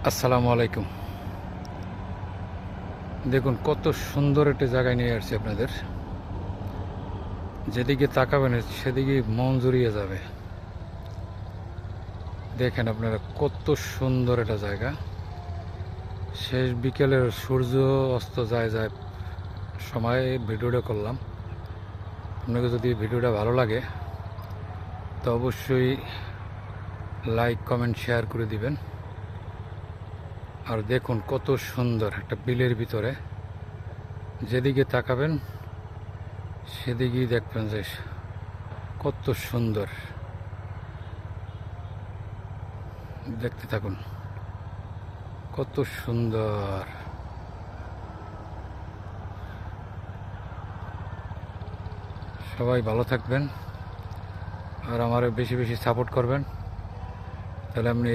আসসালামু আলাইকুম। দেখুন কত সুন্দর একটা জায়গায় নিয়ে আসছি আপনাদের। যেদিকে তাকাবেন সেদিকে মন জুড়িয়ে যাবে। দেখেন আপনারা কত সুন্দর একটা জায়গা। শেষ বিকেলের সূর্য অস্ত যায় যায় সময় ভিডিওটা করলাম। আপনাকে যদি ভিডিওটা ভালো লাগে তো অবশ্যই লাইক কমেন্ট শেয়ার করে দিবেন। আর দেখুন কত সুন্দর একটা বিলের ভিতরে যেদিকে তাকাবেন সেদিকেই দেখবেন যে কত সুন্দর। দেখতে থাকুন কত সুন্দর। সবাই ভালো থাকবেন আর আমার বেশি বেশি সাপোর্ট করবেন, তাহলে আপনি